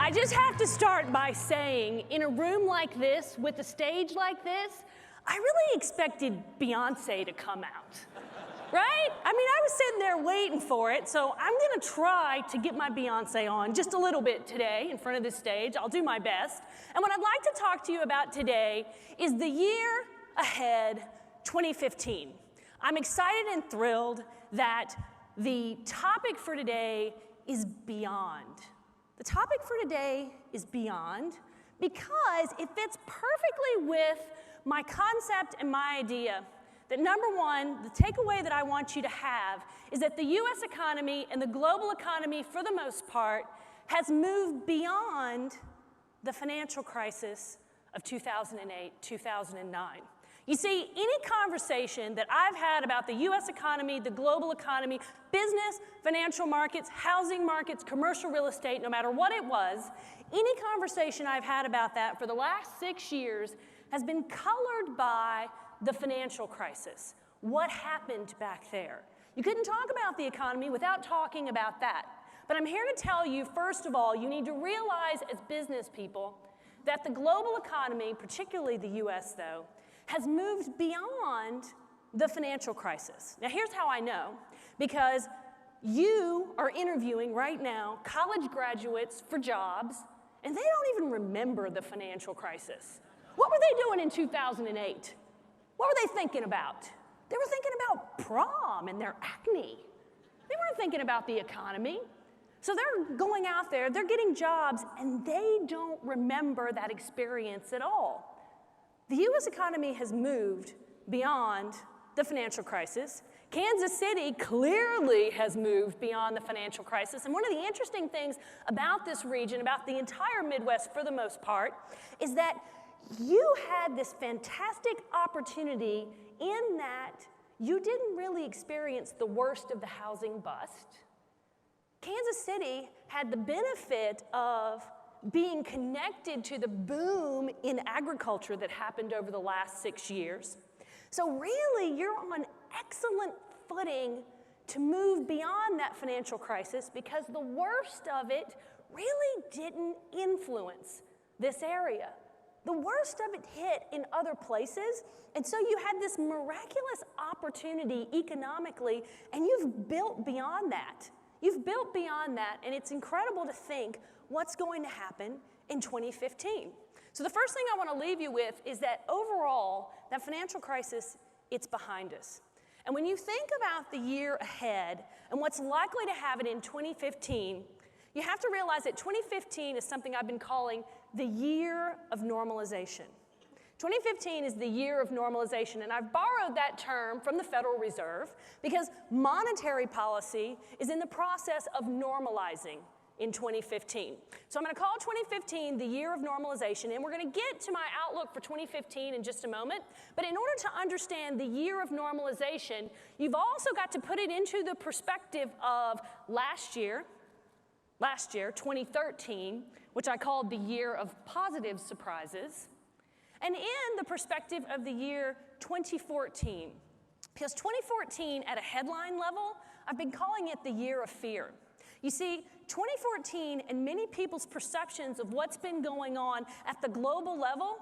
I just have to start by saying, in a room like this, with a stage like this, I really expected Beyonce to come out, right? I mean, I was sitting there waiting for it, so I'm gonna try to get my Beyonce on just a little bit today in front of this stage. I'll do my best. And what I'd like to talk to you about today is the year ahead, 2015. I'm excited and thrilled that the topic for today is beyond. The topic for today is beyond because it fits perfectly with my concept and my idea that number one, the takeaway that I want you to have is that the US economy and the global economy for the most part has moved beyond the financial crisis of 2008, 2009. You see, any conversation that I've had about the US economy, the global economy, business, financial markets, housing markets, commercial real estate, no matter what it was, any conversation I've had about that for the last 6 years has been colored by the financial crisis. What happened back there? You couldn't talk about the economy without talking about that. But I'm here to tell you, first of all, you need to realize as business people that the global economy, particularly the US though, has moved beyond the financial crisis. Now here's how I know, because you are interviewing right now college graduates for jobs, and they don't even remember the financial crisis. What were they doing in 2008? What were they thinking about? They were thinking about prom and their acne. They weren't thinking about the economy. So they're going out there, they're getting jobs, and they don't remember that experience at all. The US economy has moved beyond the financial crisis. Kansas City clearly has moved beyond the financial crisis. And one of the interesting things about this region, about the entire Midwest for the most part, is that you had this fantastic opportunity in that you didn't really experience the worst of the housing bust. Kansas City had the benefit of being connected to the boom in agriculture that happened over the last 6 years. So really, you're on excellent footing to move beyond that financial crisis because the worst of it really didn't influence this area. The worst of it hit in other places, and so you had this miraculous opportunity economically, and you've built beyond that. You've built beyond that, and it's incredible to think what's going to happen in 2015. So the first thing I want to leave you with is that overall, that financial crisis, it's behind us. And when you think about the year ahead and what's likely to happen in 2015, you have to realize that 2015 is something I've been calling the year of normalization. 2015 is the year of normalization, and I've borrowed that term from the Federal Reserve because monetary policy is in the process of normalizing in 2015. So I'm going to call 2015 the year of normalization, and we're going to get to my outlook for 2015 in just a moment. But in order to understand the year of normalization, you've also got to put it into the perspective of last year, 2013, which I called the year of positive surprises, and in the perspective of the year 2014. Because 2014, at a headline level, I've been calling it the year of fear. You see, 2014 and many people's perceptions of what's been going on at the global level,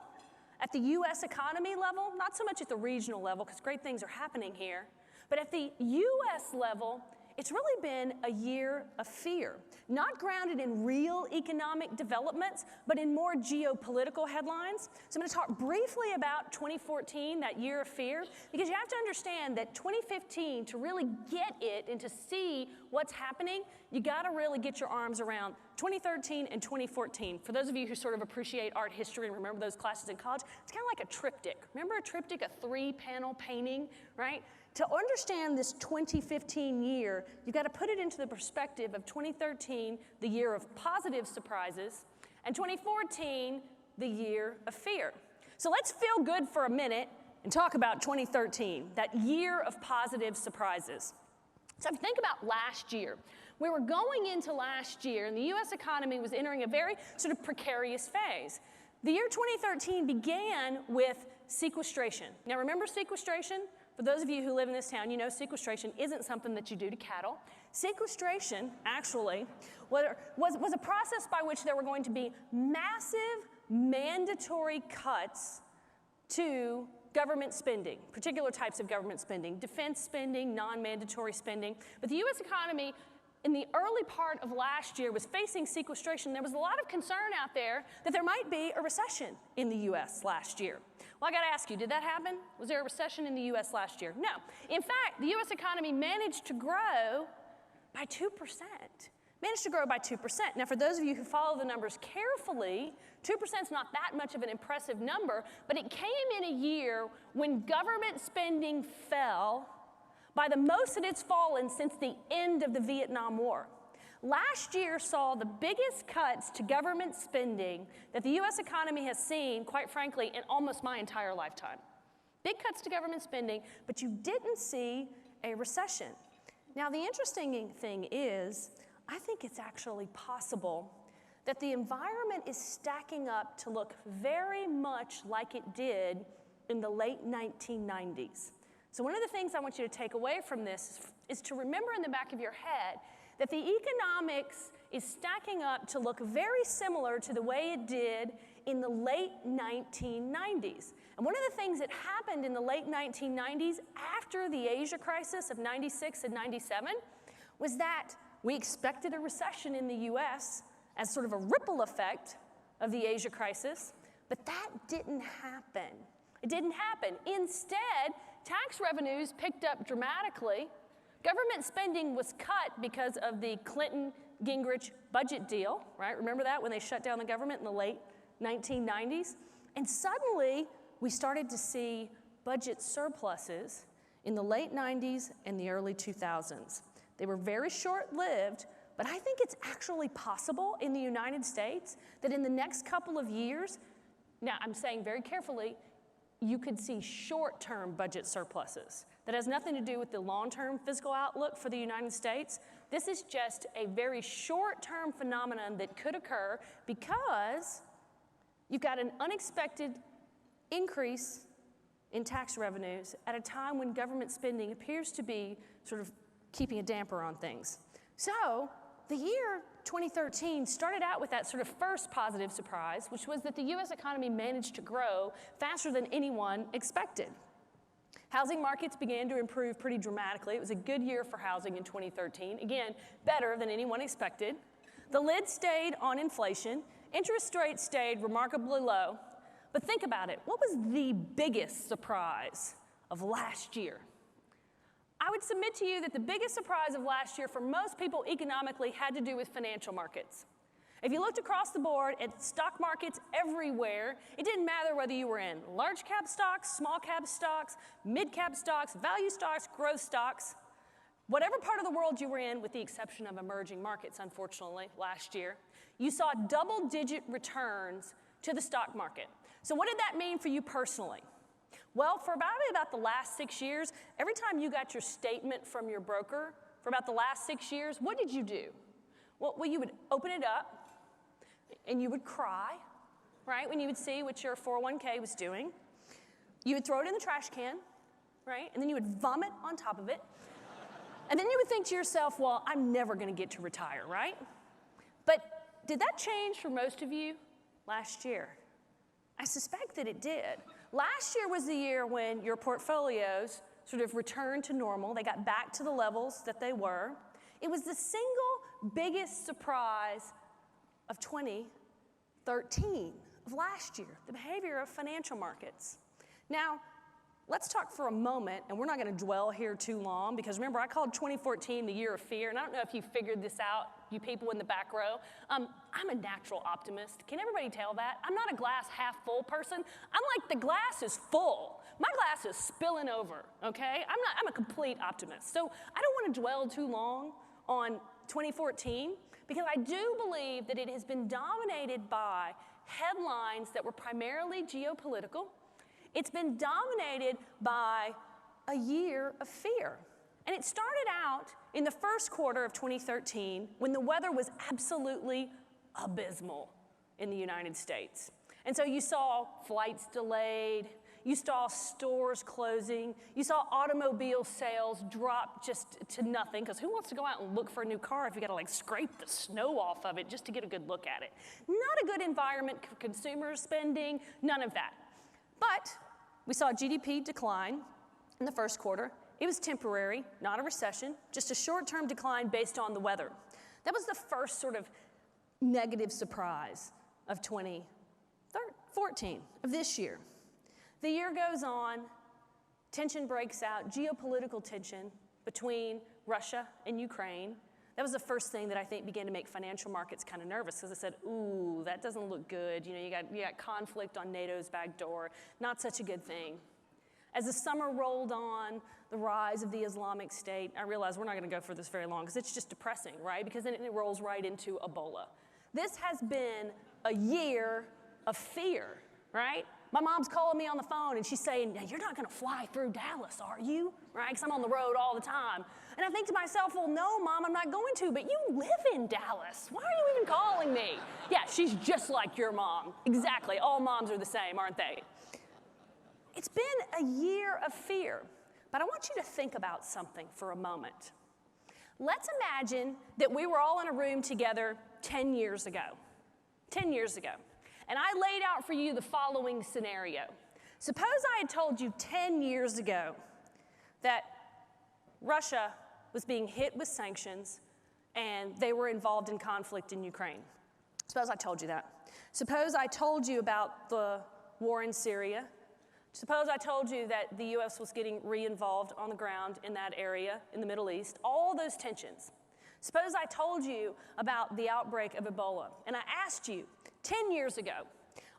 at the US economy level, not so much at the regional level, because great things are happening here, but at the US level, it's really been a year of fear, not grounded in real economic developments, but in more geopolitical headlines. So I'm going to talk briefly about 2014, that year of fear, because you have to understand that 2015, to really get it and to see what's happening, you got to really get your arms around 2013 and 2014. For those of you who sort of appreciate art history and remember those classes in college, it's kind of like a triptych. Remember a triptych, a 3-panel painting, right? To understand this 2015 year, you've got to put it into the perspective of 2013, the year of positive surprises, and 2014, the year of fear. So let's feel good for a minute and talk about 2013, that year of positive surprises. So if you think about last year, we were going into last year, and the US economy was entering a very sort of precarious phase. The year 2013 began with sequestration. Now remember sequestration? For For those of you who live in this town, you know sequestration isn't something that you do to cattle. Sequestration, actually, was a process by which there were going to be massive mandatory cuts to government spending, particular types of government spending, defense spending, non-mandatory spending. But the U.S. economy in the early part of last year was facing sequestration. There was a lot of concern out there that there might be a recession in the U.S. last year. Well, I got to ask you, did that happen? Was there a recession in the U.S. last year? No. In fact, the U.S. economy managed to grow by 2%. Managed to grow by 2%. Now, for those of you who follow the numbers carefully, 2% is not that much of an impressive number, but it came in a year when government spending fell by the most that it's fallen since the end of the Vietnam War. Last year saw the biggest cuts to government spending that the U.S. economy has seen, quite frankly, in almost my entire lifetime. Big cuts to government spending, but you didn't see a recession. Now, the interesting thing is, I think it's actually possible that the environment is stacking up to look very much like it did in the late 1990s. So one of the things I want you to take away from this is to remember in the back of your head that the economics is stacking up to look very similar to the way it did in the late 1990s. And one of the things that happened in the late 1990s after the Asia crisis of 96 and 97 was that we expected a recession in the U.S. as sort of a ripple effect of the Asia crisis, but that didn't happen. It didn't happen. Instead, tax revenues picked up dramatically. Government spending was cut because of the Clinton-Gingrich budget deal, right? Remember that, when they shut down the government in the late 1990s? And suddenly, we started to see budget surpluses in the late 90s and the early 2000s. They were very short-lived, but I think it's actually possible in the United States that in the next couple of years, now I'm saying very carefully, you could see short-term budget surpluses. That has nothing to do with the long-term fiscal outlook for the United States. This is just a very short-term phenomenon that could occur because you've got an unexpected increase in tax revenues at a time when government spending appears to be sort of keeping a damper on things. So the year 2013 started out with that sort of first positive surprise, which was that the U.S. economy managed to grow faster than anyone expected. Housing markets began to improve pretty dramatically. It was a good year for housing in 2013. Again, better than anyone expected. The lid stayed on inflation. Interest rates stayed remarkably low. But think about it. What was the biggest surprise of last year? I would submit to you that the biggest surprise of last year for most people economically had to do with financial markets. If you looked across the board at stock markets everywhere, it didn't matter whether you were in large cap stocks, small cap stocks, mid cap stocks, value stocks, growth stocks, whatever part of the world you were in, with the exception of emerging markets, unfortunately, last year, you saw double-digit returns to the stock market. So what did that mean for you personally? Well, for about the last 6 years, every time you got your statement from your broker, for about the last 6 years, what did you do? Well, you would open it up, and you would cry, right, when you would see what your 401k was doing. You would throw it in the trash can, right, and then you would vomit on top of it. And then you would think to yourself, well, I'm never going to get to retire, right? But did that change for most of you last year? I suspect that it did. Last year was the year when your portfolios sort of returned to normal. They got back to the levels that they were. It was the single biggest surprise of 2013, of last year, the behavior of financial markets. Now, let's talk for a moment, and we're not going to dwell here too long, because remember, I called 2014 the year of fear, and I don't know if you figured this out, you people in the back row. I'm a natural optimist. Can everybody tell that? I'm not a glass half full person. I'm like, the glass is full. My glass is spilling over, okay? I'm a complete optimist. So I don't want to dwell too long on 2014, because I do believe that it has been dominated by headlines that were primarily geopolitical. It's been dominated by a year of fear. And it started out in the first quarter of 2013 when the weather was absolutely abysmal in the United States. And so you saw flights delayed, You saw stores closing. You saw automobile sales drop just to nothing, because who wants to go out and look for a new car if you gotta like scrape the snow off of it just to get a good look at it? Not a good environment for consumer spending, none of that. But we saw GDP decline in the first quarter. It was temporary, not a recession, just a short-term decline based on the weather. That was the first sort of negative surprise of 2014, of this year. The year goes on, tension breaks out, geopolitical tension between Russia and Ukraine. That was the first thing that I think began to make financial markets kind of nervous, because I said, ooh, that doesn't look good. You know, you got conflict on NATO's back door, not such a good thing. As the summer rolled on, the rise of the Islamic State, I realized we're not going to go for this very long because it's just depressing, right? Because then it rolls right into Ebola. This has been a year of fear, right? My mom's calling me on the phone and she's saying, you're not going to fly through Dallas, are you? Right? Because I'm on the road all the time. And I think to myself, well, no, Mom, I'm not going to, but you live in Dallas. Why are you even calling me? Yeah, she's just like your mom. Exactly. All moms are the same, aren't they? It's been a year of fear, but I want you to think about something for a moment. Let's imagine that we were all in a room together 10 years ago. 10 years ago. And I laid out for you the following scenario. Suppose I had told you 10 years ago that Russia was being hit with sanctions and they were involved in conflict in Ukraine. Suppose I told you that. Suppose I told you about the war in Syria. Suppose I told you that the U.S. was getting re-involved on the ground in that area, in the Middle East, all those tensions. Suppose I told you about the outbreak of Ebola, and I asked you 10 years ago,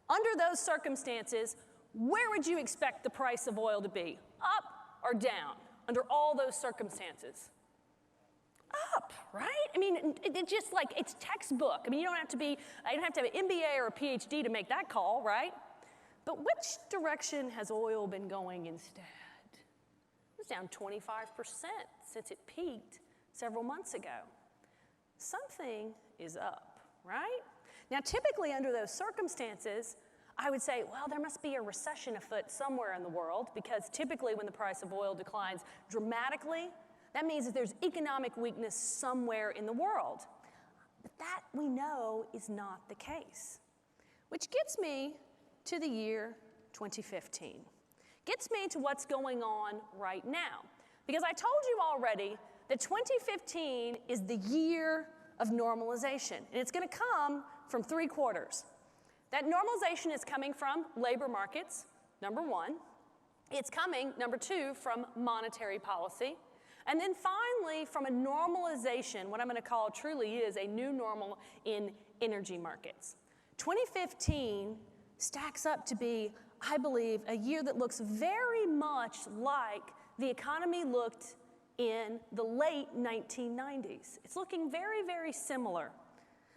under those circumstances, where would you expect the price of oil to be? Up or down, under all those circumstances? Up, right? I mean, it's just like, it's textbook. I mean, you don't have to have an MBA or a PhD to make that call, right? But which direction has oil been going instead? It was down 25% since it peaked several months ago. Something is up, right? Now, typically under those circumstances, I would say, well, there must be a recession afoot somewhere in the world, because typically when the price of oil declines dramatically, that means that there's economic weakness somewhere in the world. But that, we know, is not the case. Which gets me to the year 2015. Gets me to what's going on right now. Because I told you already that 2015 is the year of normalization. And it's going to come from 3 quarters. That normalization is coming from labor markets, number 1. It's coming, number 2, from monetary policy. And then finally, from a normalization, what I'm going to call truly is a new normal in energy markets. 2015 stacks up to be, I believe, a year that looks very much like the economy looked in the late 1990s. It's looking very, very similar.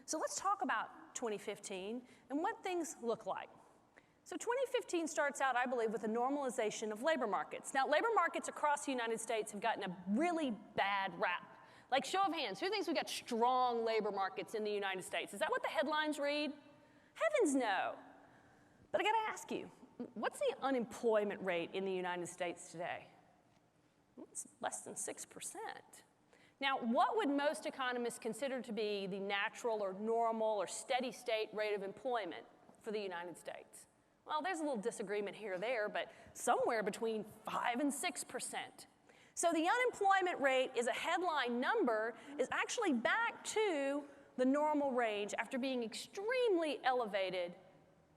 So let's talk about 2015 and what things look like. So 2015 starts out, I believe, with a normalization of labor markets. Now, labor markets across the United States have gotten a really bad rap. Like, show of hands, who thinks we've got strong labor markets in the United States? Is that what the headlines read? Heavens no. But I gotta ask you, what's the unemployment rate in the United States today? It's less than 6%. Now, what would most economists consider to be the natural or normal or steady state rate of employment for the United States? Well, there's a little disagreement here or there, but somewhere between 5 and 6%. So the unemployment rate is a headline number, is actually back to the normal range after being extremely elevated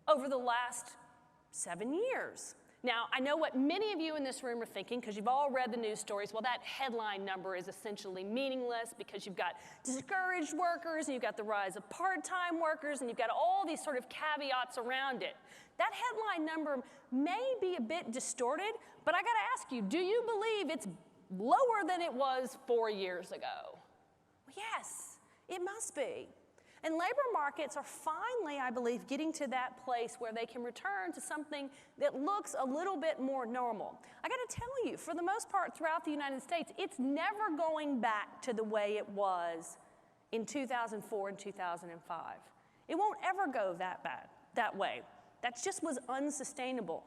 over the last 7 years. Now, I know what many of you in this room are thinking, because you've all read the news stories. Well, that headline number is essentially meaningless because you've got discouraged workers, and you've got the rise of part-time workers, and you've got all these sort of caveats around it. That headline number may be a bit distorted, but I gotta ask you, do you believe it's lower than it was 4 years ago? Well, yes, it must be. And labor markets are finally, I believe, getting to that place where they can return to something that looks a little bit more normal. I gotta tell you, for the most part throughout the United States, it's never going back to the way it was in 2004 and 2005. It won't ever go that way. That just was unsustainable.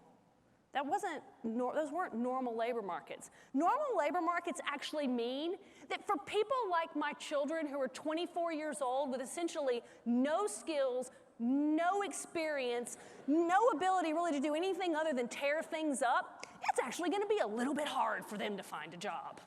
Those weren't normal labor markets. Normal labor markets actually mean that for people like my children who are 24 years old with essentially no skills, no experience, no ability really to do anything other than tear things up, it's actually going to be a little bit hard for them to find a job.